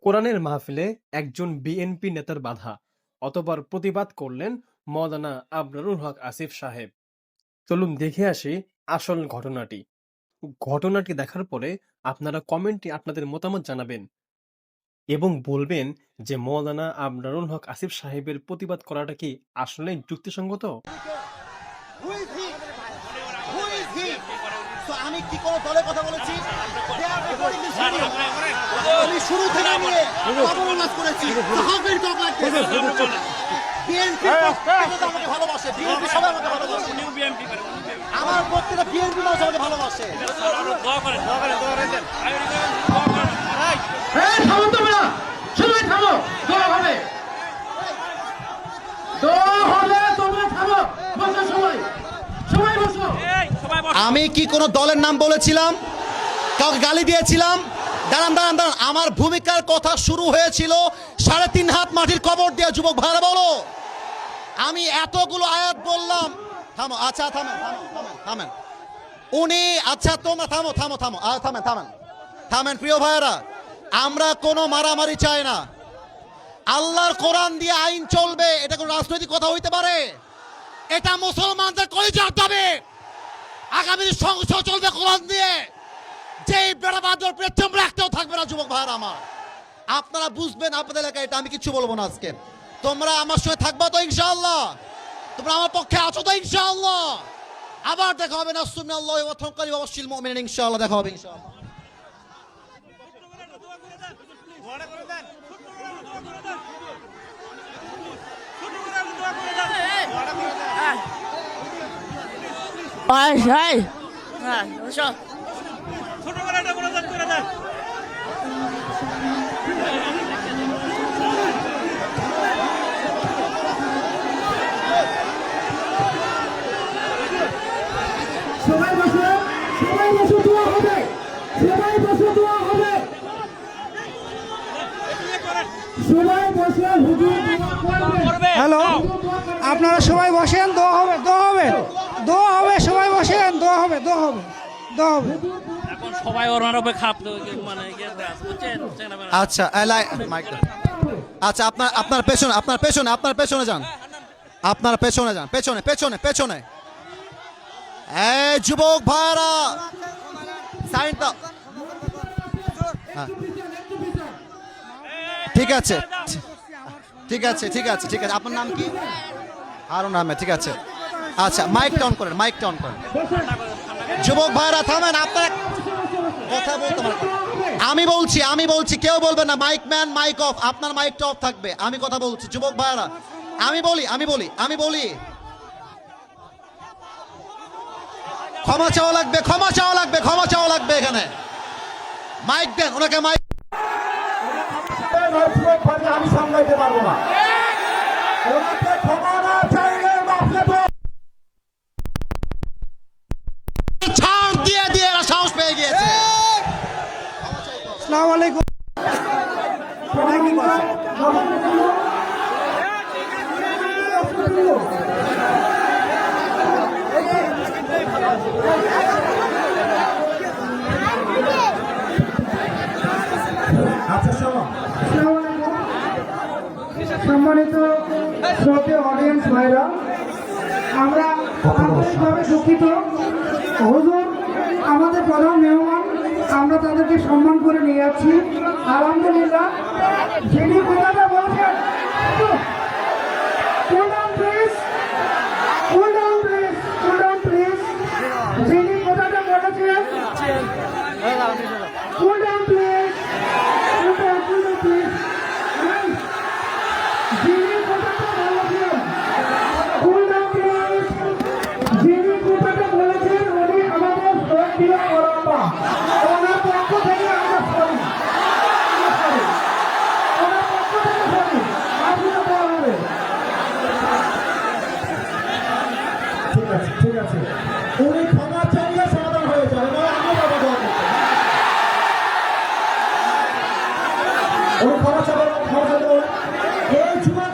কোরআনের মাহফিলে একজন বিএনপি নেতার বাধা, অতঃপর প্রতিবাদ করলেন মাওলানা আবরারুল হক আসিফ সাহেব। চলুন দেখে আসি আসল ঘটনাটি। ঘটনাটি দেখার পরে আপনারা কমেন্টে আপনাদের মতামত জানাবেন এবং বলবেন যে মাওলানা আবরারুল হক আসিফ সাহেবের প্রতিবাদ করাটা কি আসলেই যুক্তিসঙ্গত। আমি কি কোনো দলের কথা বলেছি? আমি শুরু থেকে নিয়ে অবমাননা করেছি। বিএনপি আমাকে ভালোবাসে, বিএনপি সবাই আমাকে ভালোবাসে, আমার প্রত্যেকটা বিএনপি মানুষ আমাকে ভালোবাসে। সবাই থামো, দোয়া হবে, দোয়া হবে, তোমরা থামো, বসো সবাই, সবাই বসো। আমি কি কোনো দলের নাম বলেছিলাম? কাউকে গালি দিয়েছিলাম? দাঁড়ান দাঁড়ান দাঁড়ান, আমার ভূমিকার কথা শুরু হয়েছিল 3.5 হাত মাটির কবর দিয়ে। যুবক ভাইরা বলো, আমি এতগুলো আয়াত বললাম। থামো, আচ্ছা থামেন থামেন থামেন উনি, আচ্ছা তোমরা থামো থামো থামো থামেন থামেন থামেন। প্রিয় ভাইয়েরা, আমরা কোনো মারামারি চাই না। আল্লাহর কোরআন দিয়ে আইন চলবে, এটা কোনো রাজনৈতিক কথা হইতে পারে? এটা মুসলমানদের কলিজার দাবি। আগামী সংসদ চলবে কোরআন দিয়ে। যেই বেড়াবাদর পেছন রাখতেও থাকবে না। যুবক ভাইয়েরা আমার, আপনারা বুঝবেন আপনাদের এলাকায় এটা। আমি কিছু বলবো না আজকে। তোমরা আমার সঙ্গে থাকবা তো ইনশাআল্লাহ? তোমরা আমার পক্ষে আছো তো ইনশাআল্লাহ? আবার দেখা হবে না সুবহানাল্লাহি ওয়া তাওয়াক্কালি ওয়া বাশশিরিল মুমিনিন। ইনশাআল্লাহ দেখা হবে ইনশাআল্লাহ। সবাই বসে, সবাই বসে, দোয়া হবে, সবাই বসে, দোয়া হবে, সবাই বসে, হুজুর দোয়া করবে। হ্যালো, আপনারা সবাই বসেন, দোয়া হবে, দোয়া হবে, দোয়া হবে, সবাই বসেন, দোয়া হবে, দোয়া হবে, দোয়া হবে। এখন সবাই ওনার উপরে খাপ মানে আচ্ছা আচ্ছা, আপনার পেছনে, আপনার পেছনে, আপনার পেছনে যান, আপনার পেছনে যান, পেছনে পেছনে পেছনে। এই যুবক ভাইরা, সাইড দাও। ঠিক আছে ঠিক আছে ঠিক আছে ঠিক আছে। আপনার নাম কি? হারুন আহমেদ। ঠিক আছে, আচ্ছা মাইকটা অন করেন, মাইকটা অন করেন। যুবক ভাইরা থামেন, আপনার কথা বলতে পারেন। আমি বলছি কেউ বলবে না। Mike man, mike off. আপনার মাইকটা অফ থাকবে। আমি কথা বলছি। যুবক ভাইরা, আমি বলি ক্ষমা চাওয়া লাগবে, ক্ষমা চাওয়া লাগবে, ক্ষমা চাওয়া লাগবে। এখানে মাইক দেন ওনাকে। মাইক আমি সামলাইতে পারবো না। ছাড় দিয়ে দিয়ে এরা সাহস পেয়ে গিয়েছে। আসসালামু আলাইকুম। সম্মানিত শ্রোতার অডিয়েন্স ভাইরা, আমরা আন্তরিকভাবে দুঃখিত। হুজুর আমাদের প্রধান মেহমান, আমরা তাদেরকে সম্মান করে নিয়ে যাচ্ছি। আলহামদুলিল্লাহ, যিনি কথাটা বলছেন, যিনি কথাটা বলেছেন, উনি আমাদের শ্রদ্ধেয় বড়াপা। ওনার পক্ষ থেকে আমরা সরি, ওনার পক্ষ থেকে সরি। আপনারা দেওয়া হবে। ঠিক আছে ঠিক আছে, উনি ক্ষমা চাইলে সমাধান হয়ে যাবে। উনি ক্ষমা চাইলে এই যুবক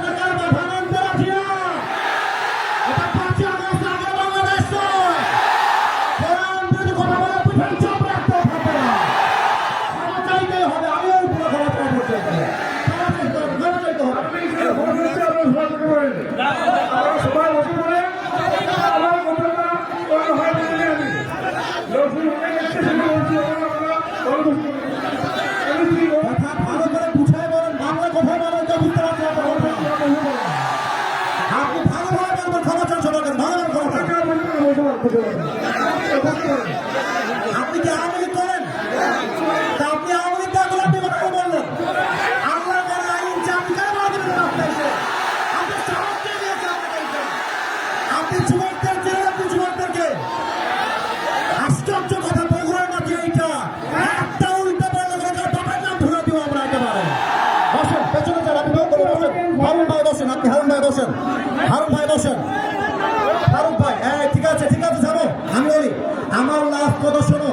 কথা ভালো করে বুঝাই বলেন, বাংলা কথা বলেন, কেউ বুঝতে পারছে না তো বলবেন। আপনি ভালোভাবে বলবেন, ক্ষমা চান সবার কাছে, ভালোভাবে ক্ষমা চান। আপনি কি আওয়ামী লীগ করেন? তা আপনি আওয়ামী লীগ না করলে আপনি কথা বললেন। আল্লাহ করে আইন যে আপনি কেন বলা দেবেন না আপনার এসে? আপনি সাহস কে দিয়েছে আপনাকে এইটা? আপনি যুবকদের চেনে, আপনি যুবকদেরকে আশ্চর্য কথা বগুড়ার মাঝে এইটা একটা উল্টা পাল্টা করে তার বাবার নাম ধরে দিব আমরা একেবারে। বসেন, পেছনে যান, আপনি বসেন, হারুন ভাই বসেন, আপনি হারুন ভাই বসেন, হারুন ভাই বসেন, ফারুক ভাই, হ্যাঁ ঠিক আছে যাবো। আমি বলি আমার লাস্ট কথা শোনো,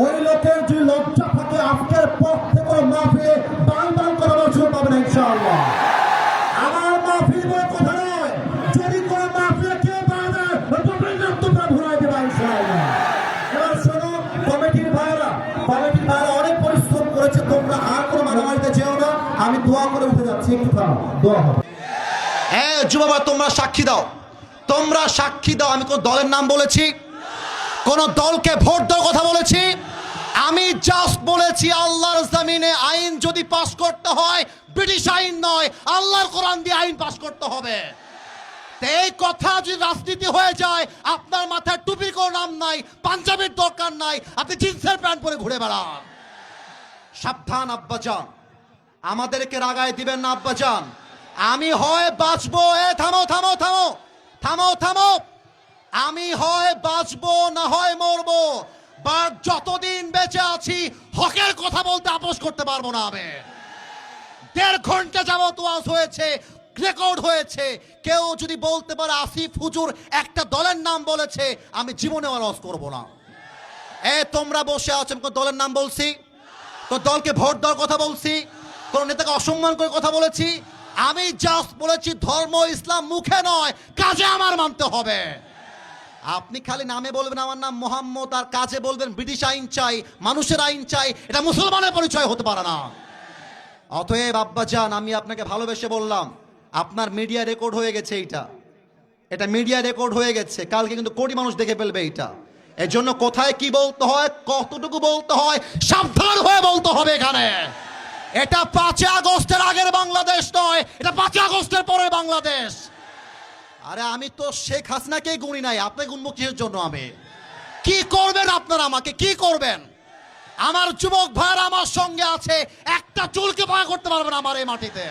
ওই লোকের যে লজ্জা থাকে আজকের পর থেকে মাহফিলে বান করার সুযোগ পাবে না ইনশাআল্লাহ। আমার মাহফিল বলে কথা নয়, যদি কোনো মাহফিলে কেউ পাবে বাবার নাম তোমরা ঘুরাই দেবা ইনশাআল্লাহ। এবার শোনো, কমিটির ভাইরা অনেক পরিশ্রম করেছে, তোমরা আর কোনো মারামারিতে যেও না, আমি দোয়া করে উঠে যাচ্ছি, একটু থামো, দোয়া হবে। হ্যাঁ যুবক, তোমরা সাক্ষী দাও, আমি কোন দলের নাম বলেছি? কোন দলকে ভোট দেওয়ার কথা বলেছি? আমি জাস্ট বলেছি আল্লাহর জমিনে আইন যদি পাস করতে হয় ব্রিটিশ আইন নয়, আল্লাহর কোরআন দিয়ে আইন পাস করতে হবে। এই কথা যদি রাজনীতি হয়ে যায়, আপনার মাথায় টুপির কোনো নাম নাই, পাঞ্জাবির দরকার নাই, আপনি জিন্সের প্যান্ট পরে ঘুরে বেড়ান। সাবধান আব্বাজান, আমাদেরকে রাগায় দিবেন না আব্বাজান। আমি হয় বাঁচবো, থামো, আমি হয় বাঁচবো না হয় মরবো, বাট যতদিন বেঁচে আছি হকের কথা বলতে আপোষ করতে পারবো না। আমি 1.5 ঘন্টা যাবত ওয়াজ হয়েছে, রেকর্ড হয়েছে, কেউ যদি বলতে পারে আসিফ হুজুর একটা দলের নাম বলেছে, আমি জীবনে ওয়াজ করবো না। তোমরা বসে আছো, কোন দলের নাম বলছি? কোন দলকে ভোট দেওয়ার কথা বলছি? কোন নেতাকে অসম্মান করে কথা বলেছি? আমি জাস্ট বলেছি ধর্ম ইসলাম মুখে নয়, কাজে আমার মানতে হবে। আপনি খালি নামে বলবেন আমার নাম মোহাম্মদ, আর কাজে বলবেন ব্রিটিশ আইন চাই, মানুষের আইন চাই, এটা মুসলমানের পরিচয় হতে পারে না। অতএব আব্বাজান, আমি আপনাকে ভালোবেসে বললাম, আপনার মিডিয়া রেকর্ড হয়ে গেছে, এটা মিডিয়া রেকর্ড হয়ে গেছে, কালকে কিন্তু কোটি মানুষ দেখে ফেলবে এটা। এর জন্য কোথায় কি বলতে হয়, কতটুকু বলতে হয়, সাবধান হয়ে বলতে হবে এখানে। এটা 5 আগস্টের আগের বাংলাদেশ নয়, এটা 5 আগস্টের পরের বাংলাদেশ। আরে আমি তো শেখ হাসিনাকেই গুনি নাই, আপনি গুনবো কিসের জন্য? আমি কি করবেন আপনারা, আমাকে কি করবেন? আমার যুবক ভাইরা আমার সঙ্গে আছে, একটা চুলকে পায়া করতে পারবেন আমার এই মাটিতে।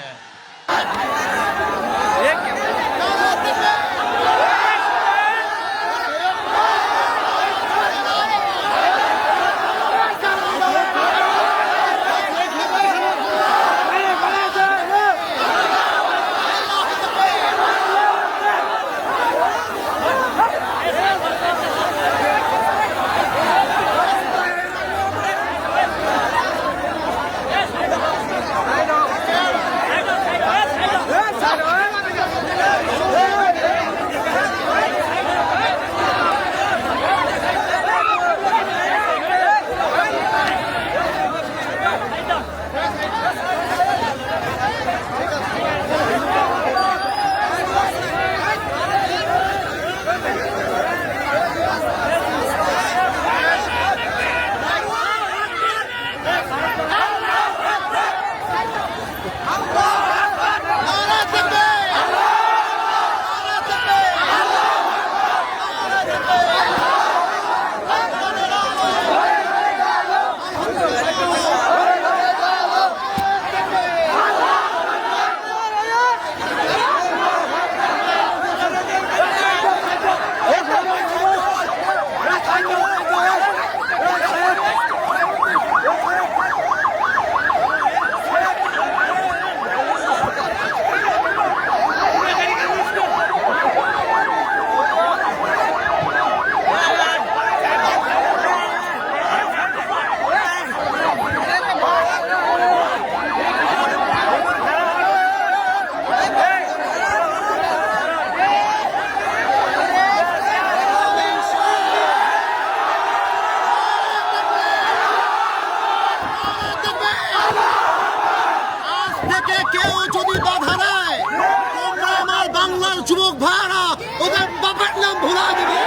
যুবক ভাইরা ওদের বাপের নাম ভুলা দিবে।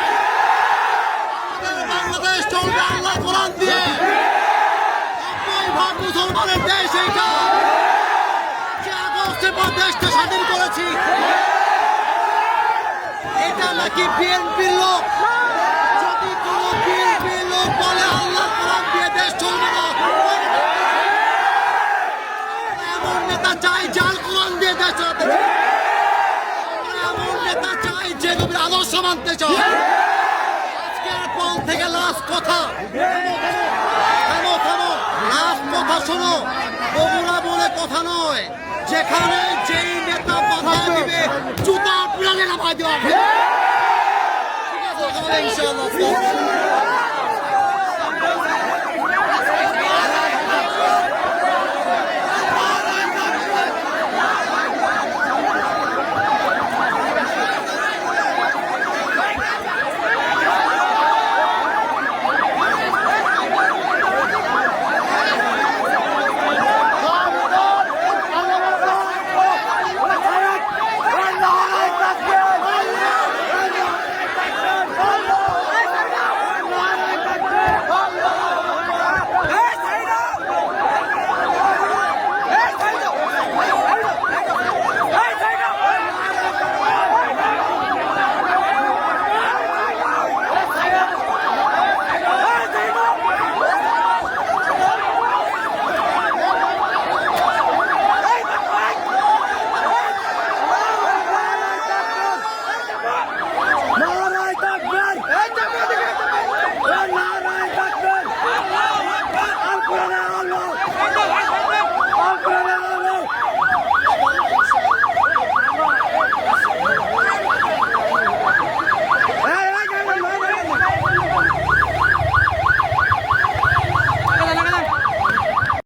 বাংলাদেশ চলবে আল্লাহ কোরআন দিয়ে। মুসলমানের দেশ এইটা, যে আগস্টের পর দেশটা স্বাধীন করেছি। এটা নাকি বিএনপির লোক? যদি কোনো বিএনপির লোক বলে আল্লাহ কোরআন দিয়ে দেশ চলবে না, এমন নেতা চাই যার কোরআন দিয়ে দেশ চালাতে চায়। আমরা এমন নেতা চাই যে নবীর আদর্শ মানতে চায়। আজকের পর থেকে লাস্ট কথা, লাস্ট কথা শোনো, বগুড়া বলে কথা নয়, যেখানে যেই নেতা বাধা দিবে জুতা পুরানে নামাই দেওয়া হবে। ঠিক আছে, ইনশাআল্লাহ।